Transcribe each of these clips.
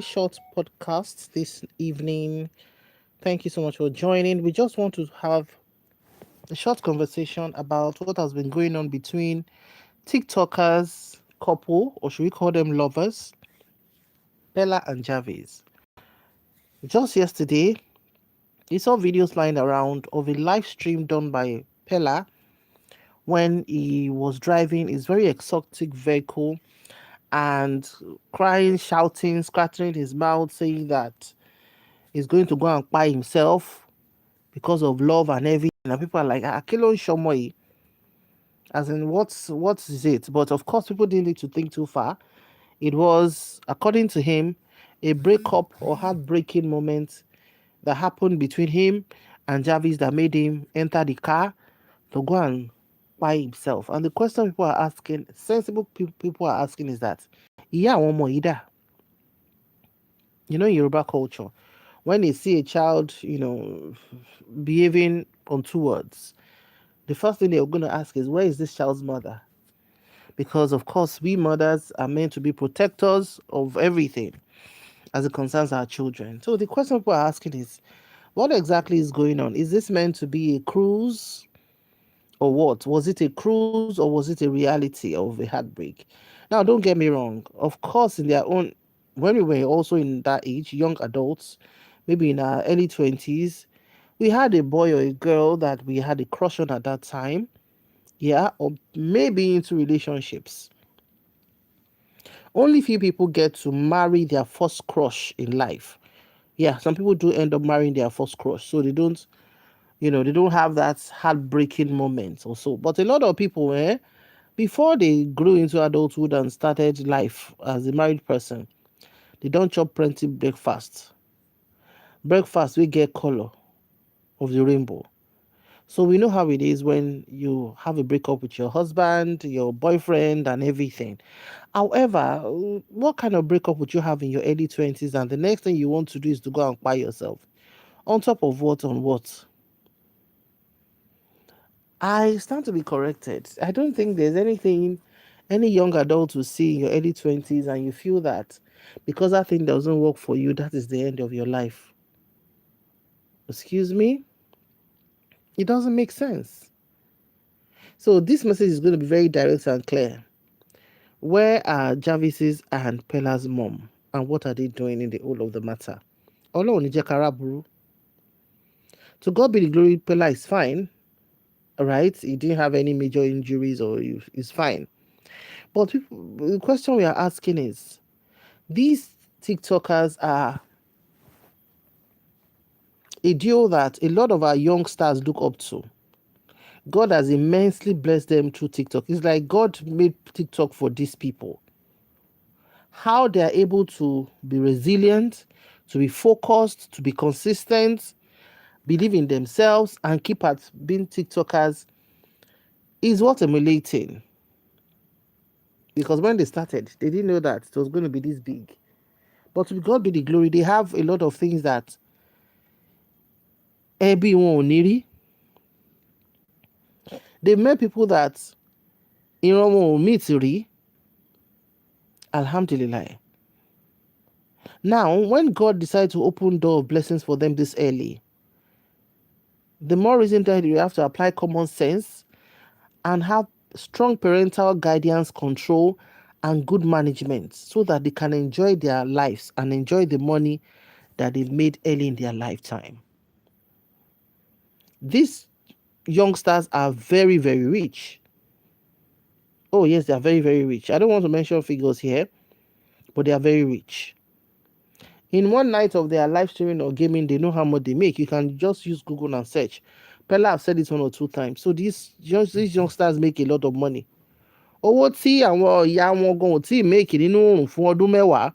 short podcast this evening. Thank you so much for joining. We just want to have a short conversation about what has been going on between TikTokers couple, or should we call them lovers, Peller and Jarvis. Just yesterday, we saw videos lying around of a live stream done by Peller when he was driving his very exotic vehicle and crying, shouting, scattering his mouth, saying that he's going to go and buy himself because of love and everything. And people are like, Akilo Shomoy, as in what is it? But of course, people didn't need to think too far. It was, according to him, a breakup or heartbreaking moment that happened between him and Jarvis that made him enter the car to go and buy himself. And the question people are asking, sensible people are asking, is that, yeah, one more either. In Yoruba culture, when they see a child, behaving untowards, the first thing they're going to ask is, where is this child's mother? Because, of course, we mothers are meant to be protectors of everything as it concerns our children. So the question people are asking is, what exactly is going on? Is this meant to be a cruise or what? Was it a cruise or was it a reality of a heartbreak? Now, don't get me wrong. Of course, in their own, when we were also in that age, young adults, maybe in our early 20s, we had a boy or a girl that we had a crush on at that time. Yeah, or maybe into relationships. Only few people get to marry their first crush in life. Yeah, some people do end up marrying their first crush, so they don't have that heartbreaking moment or so. But a lot of people, before they grew into adulthood and started life as a married person, they don't chop plenty breakfast. Breakfast we get color of the rainbow. So we know how it is when you have a breakup with your husband, your boyfriend, and everything. However, what kind of breakup would you have in your early 20s? And the next thing you want to do is to go and buy yourself. On top of what on what? I stand to be corrected. I don't think there's anything any young adult will see in your early 20s and you feel that because that thing doesn't work for you, that is the end of your life. Excuse me? It doesn't make sense. So this message is going to be very direct and clear. Where are Jarvis's and Pella's mom? And what are they doing in the whole of the matter? Ọlọ́run ní jẹ́ ká ráburú. To God be the glory, Pella is fine. Right? He didn't have any major injuries or he's fine. But the question we are asking is, these TikTokers are a deal that a lot of our youngsters look up to. God has immensely blessed them through TikTok. It's like God made TikTok for these people. How they are able to be resilient, to be focused, to be consistent, believe in themselves, and keep at being TikTokers is what emulating. Because when they started, they didn't know that it was going to be this big. But to God be the glory, they have a lot of things that everyone need. They met people that will meet. Alhamdulillah. Now, when God decided to open door of blessings for them this early, the more reason that you have to apply common sense and have strong parental guidance, control, and good management so that they can enjoy their lives and enjoy the money that they've made early in their lifetime. These youngsters are very, very rich. Oh, yes, they are very, very rich. I don't want to mention figures here, but they are very rich. In one night of their live streaming or gaming, they know how much they make. You can just use Google and search. Pella have said it 1 or 2 times. So these youngsters make a lot of money. Owó tí àwọn ìyá wọn gan ò tí ì make nínú oòrùn fún ọdún mẹ́wàá,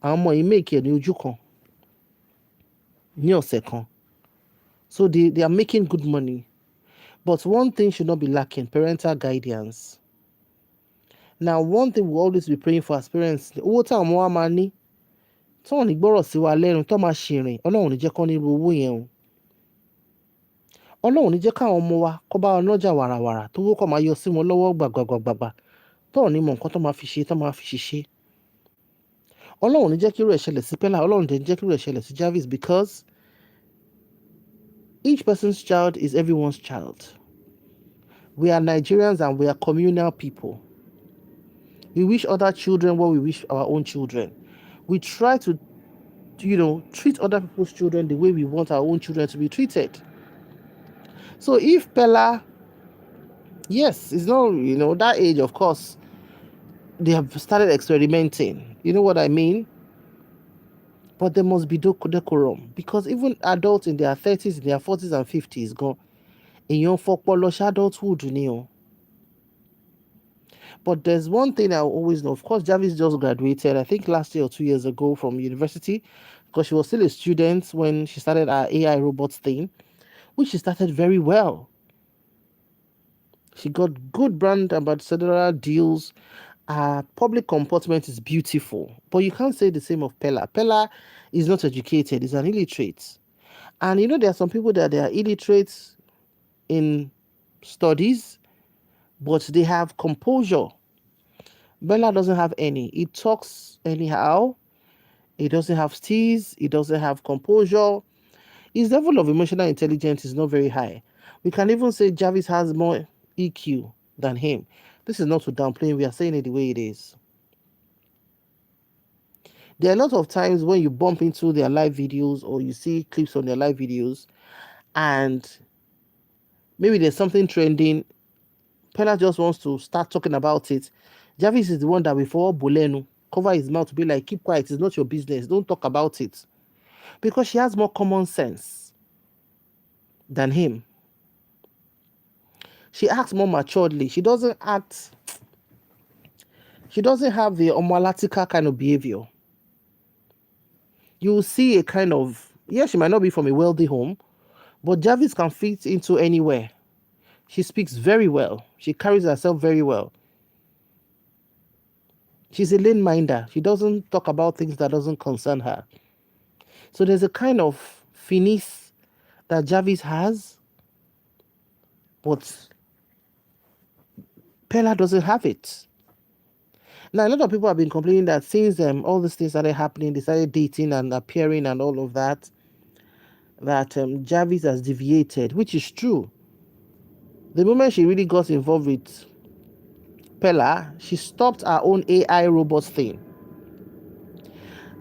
àwọn ọmọ yìí make ní ojú kan, ní ọ̀sẹ̀ kan. So they are making good money. But one thing should not be lacking, parental guidance. Now, one thing we'll always be praying for as parents, owó táwọn ọmọ wa máa ní, tí wọ́n ní gbọ́rọ̀ sí wa lẹ́nu, tó máa ṣìrìn, Ọlọ́run ní jẹ́ kán ní irú owó yẹn o. Ọlọ́run ní jẹ́ káwọn ọmọ wa kó bá wọn nájà wàràwàrà tó wó kọ́ máa yọ sí wọn lọ́wọ́ gbàgbàgbàgbà tó ní mọ̀ nǹkan tó máa fi ṣe tó máa fi ṣiṣẹ́. Ọlọ́run ní jẹ́ kí irú ẹ̀ ṣẹlẹ̀ sí Peller, Ọlọ́run dẹ̀ ní jẹ́ kí irú ẹ̀ ṣẹlẹ̀ sí Jarvis, because each person's child is everyone's child. We are Nigerians and we are communal people. We wish other children what we wish our own children. We try to, treat other people's children the way we want our own children to be treated. So if Peller, yes, it's not, that age, of course, they have started experimenting. You know what I mean? But there must be decorum, because even adults in their 30s, in their 40s and 50s go, èèyàn fọpọlọ adulthood ni o. But there's one thing I always know. Of course, Jarvis just graduated, I think last year or 2 years ago, from university, because she was still a student when she started her AI robots thing, which she started very well. She got good brand ambassadorial deals. Her public comportment is beautiful. But you can't say the same of Peller. Peller is not educated, he's an illiterate. And there are some people that they are illiterate in studies, but they have composure. Peller doesn't have any. He talks anyhow. He doesn't have steez. He doesn't have composure. His level of emotional intelligence is not very high. We can even say Jarvis has more EQ than him. This is not to downplay him. We are saying it the way it is. There are a lot of times when you bump into their live videos or you see clips on their live videos and maybe there's something trending. Peller just wants to start talking about it. Jarvis is the one that before Bolenu cover his mouth to be like, keep quiet, it's not your business, don't talk about it. Because she has more common sense than him. She acts more maturely. She doesn't have the omalatica kind of behavior. You will see a kind of, she might not be from a wealthy home, but Jarvis can fit into anywhere. She speaks very well. She carries herself very well. She's a lane minder. She doesn't talk about things that doesn't concern her. So there's a kind of finesse that Jarvis has, but Peller doesn't have it. Now, a lot of people have been complaining that since all these things started happening, they started dating and appearing and all of that, Jarvis has deviated, which is true. The moment she really got involved with Peller, she stopped her own AI robot thing.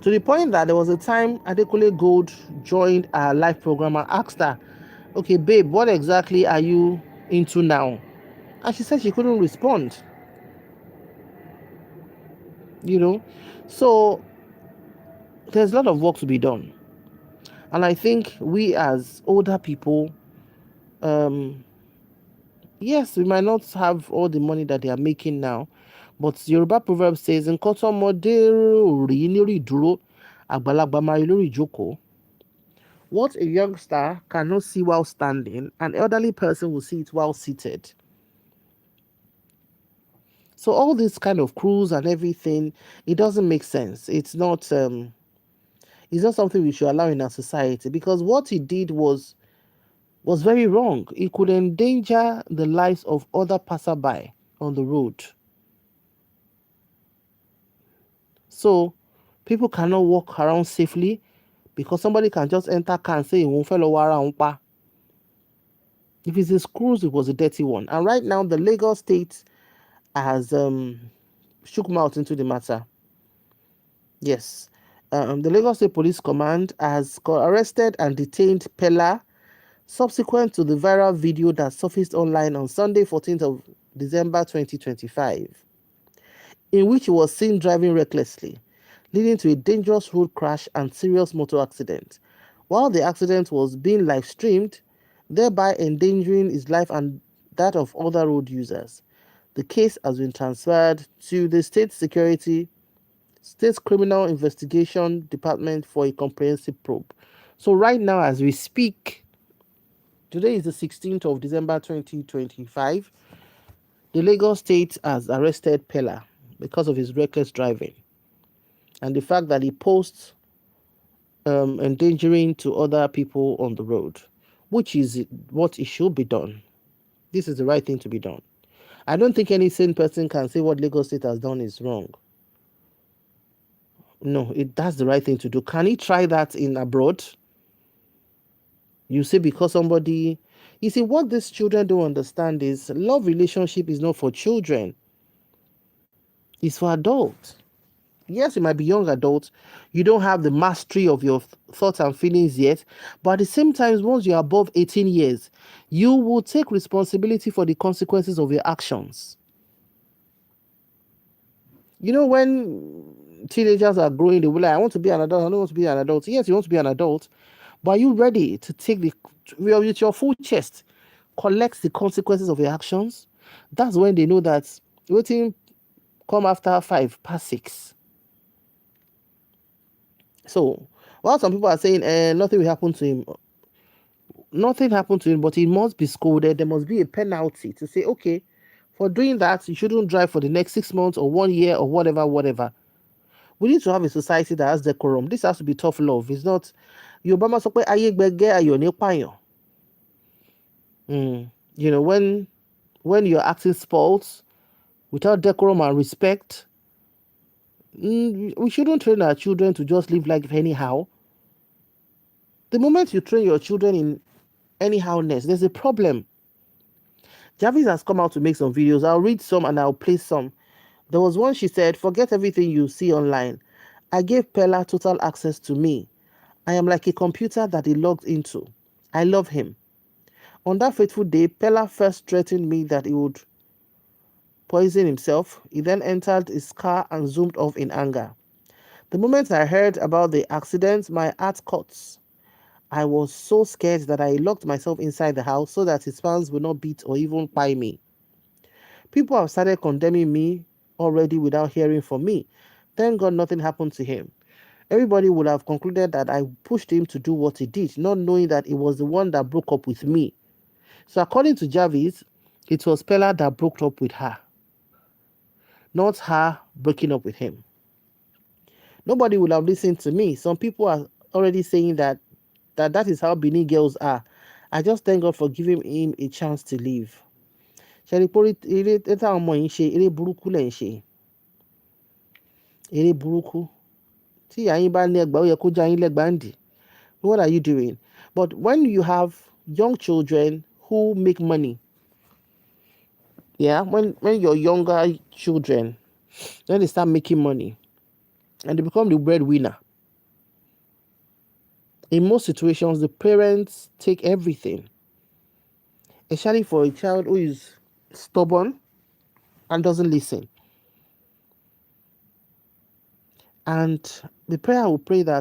To the point that there was a time Adekunle Gold joined our live program and asked her, okay, babe, what exactly are you into now? And she said she couldn't respond. So there's a lot of work to be done. And I think we as older people, yes, we might not have all the money that they are making now, but Yoruba proverb says, "Nǹkan tọ́mọdé ò rí lórí ìdúró, àgbàlagbà máa rí lórí ìjókòó." What a youngster cannot see while standing, an elderly person will see it while seated. So all this kind of cruise and everything, it doesn't make sense. It's not something we should allow in our society, because what he did was very wrong. It could endanger the lives of other passerby on the road. So people cannot walk around safely because somebody can just enter car and say, "Won't fellow around pa." If it's a cruise, it was a dirty one. And right now, the Lagos state has shook mouth into the matter. Yes. The Lagos State Police Command has arrested and detained Peller subsequent to the viral video that surfaced online on Sunday, 14th of December 2025, in which he was seen driving recklessly, leading to a dangerous road crash and serious motor accident. While the accident was being live streamed, thereby endangering his life and that of other road users. The case has been transferred to the State Criminal Investigation Department for a comprehensive probe. So right now, as we speak, today is the 16th of December 2025, the Lagos State has arrested Peller because of his reckless driving and the fact that he posts endangering to other people on the road, which is what it should be done. This is the right thing to be done. I don't think any sane person can say what Lagos State has done is wrong. No, that's the right thing to do. Can he try that in abroad? You see, because somebody, you see, what these children don't understand is love relationship is not for children. It's for adults. Yes, you might be young adults. You don't have the mastery of your thoughts and feelings yet. But at the same time, once you're above 18 years, you will take responsibility for the consequences of your actions. You know, when teenagers are growing, they will like, I want to be an adult, I don't want to be an adult. Yes, you want to be an adult, but are you ready to take with your full chest, collect the consequences of your actions? That's when they know that waiting come after 5 past 6. So, while some people are saying nothing will happen to him, nothing happened to him, but he must be scolded. There must be a penalty to say, okay, for doing that, you shouldn't drive for the next 6 months or 1 year or whatever, whatever. We need to have a society that has decorum. This has to be tough love. It's not. Yorùbá sọ pé ayé gbẹgẹ́ ayọ̀ ní pààyàn. You know, when you're acting sports without decorum and respect, we shouldn't train our children to just live life anyhow. The moment you train your children in anyhowness, there's a problem. Jarvis has come out to make some videos. I'll read some and I'll play some. There was one she said, forget everything you see online. I gave Peller total access to me. I am like a computer that he logged into. I love him. On that fateful day, Peller first threatened me that he would poison himself. He then entered his car and zoomed off in anger. The moment I heard about the accident, my heart cuts. I was so scared that I locked myself inside the house so that his fans would not beat or even pie me. People have started condemning me already without hearing from me. Thank God nothing happened to him. Everybody would have concluded that I pushed him to do what he did, not knowing that it was the one that broke up with me. So according to Jarvis, it was Peller that broke up with her, not her breaking up with him. Nobody would have listened to me. Some people are already saying that is how Benin girls are. I just thank God for giving him a chance to live. Ṣẹ̀rí pórí eré táwọn ọmọ yìí ń ṣe eré burúkú lẹ̀ ń ṣe. Eré burúkú. Tí ìyá yín bá ní ẹgbàá ó yẹ kó já yín lẹ́gbàá ń dì. What are you doing? But when you have young children who make money, yeah, when your younger children, then they start making money and they become the breadwinner. In most situations, the parents take everything, especially for a child who is stubborn and doesn't listen. And the prayer I will pray that